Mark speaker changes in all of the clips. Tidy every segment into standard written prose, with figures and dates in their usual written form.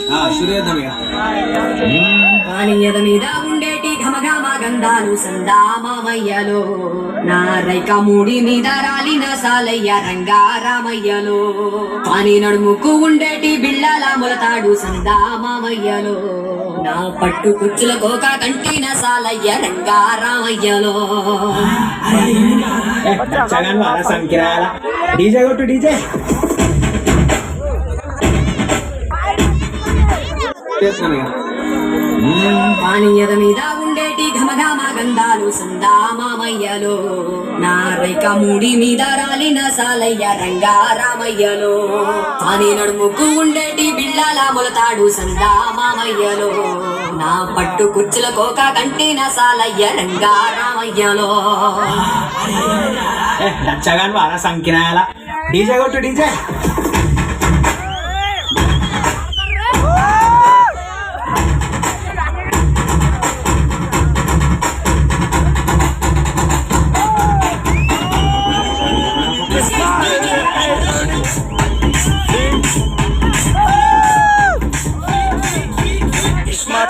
Speaker 1: సూర్యోదయం
Speaker 2: పానీయద మీద ఉండేటి ఘమఘమ గంధాలు సందా మామయ్యలో నా రైక మూడి మీద రాలిన సాలయ్య రంగా రామయ్యలో పాని నడుముకు ఉండేటి బిళ్ళల మొలతాడు సందా మామయ్యలో నా పట్టు కుచ్చుల కోక కంటిన సాలయ్య రంగా రామయ్యలో
Speaker 1: సంకిరాల డీజే కొట్టు డీజే
Speaker 2: పానీయద మీద ఉండేటి ఘమఘమ గంధాలు సందా మామయ్యలో నా రైక మూడి మీద రాలిన సాలయ్య రంగా రామయ్యలో పాని నడుముకు ఉండేటి బిళ్ళల మొలతాడు సందా మామయ్యలో నా పట్టు కుచ్చుల కోక కంటిన సాలయ్య రంగా రామయ్యలో
Speaker 1: నచ్చగాను వారా సంకినాల డీజే కొట్టు డీజే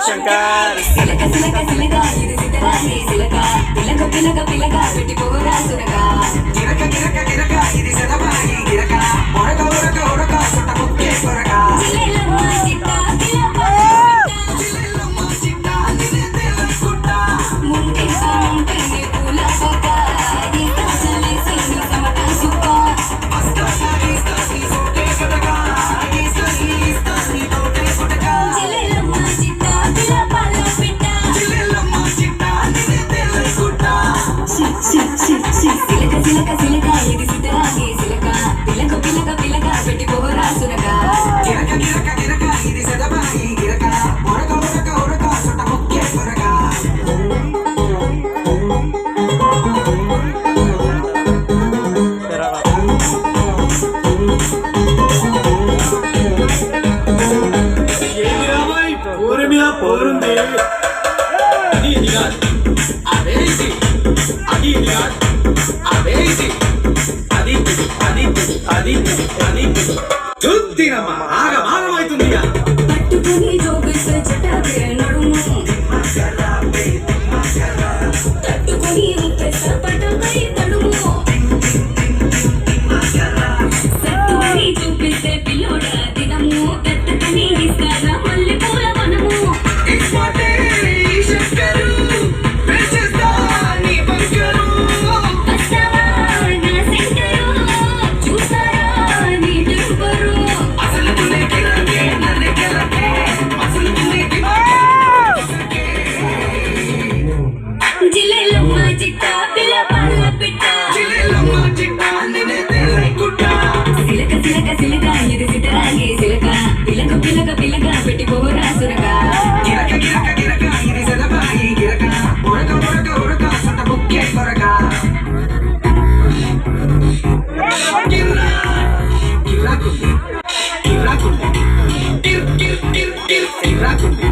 Speaker 2: శంకర్ సిలక సిలక సిలక ఇది సితరాగే సిలక పిలక పిలక పిలక పెట్టి పోరా సురక గిరక గిరక గిరక ఇది సదబాయి గిరక ఒరక ఒరక ఒరక సొట్ట కుక్కే కొరక జిల్లెలమ్మ చిట్ట జిల్లెలమ్మ చిట్ట నినే తెలుసుకుంట ముంటే సాంటే పూల సొక్క ఈ కాసలే సిని సమట సుక్క అస్తాసి స్తాసి సొట్టే కొరక ఈ స్తాసి తోటే కొరక జిల్లెలమ్మ చిట్ట సిలక సిలక సిలక ఇది సితరాగే సిలక పిలక పిలక పిలక పెట్టి పోరా సురక గిరక గిరక గిరక ఇది సదబాయి గిరక ఒరక ఒరక ఒరక సొట్ట ముక్కే కొరక
Speaker 1: పోరుంది చూద్దినమ్మా ఆగమాగమైతుంది
Speaker 2: పట్టుకుని జోగిస్తే చెట్టాగే నడుము తట్టుకుని ఊపేస్తా పట్టపై తడుము సట్టుకుని చూపిస్తే పిల్లోడ దినము పెట్టుకుని ఇస్తారా మళ్ళీ పూల వనము సిలక సిలక సిలక ఇది సితరాగే సిలక పిలక పిలక పిలక పెట్టి పోరా సురక గిరక గిరక గిరక ఇది సదబాయి గిరక ఒరక ఒరక ఒరక సొట్ట ముక్కే కొరక గిరాకుంది గిరాకుంది గిర్ గిర్ గిర్ గిర్ గిరాకుంది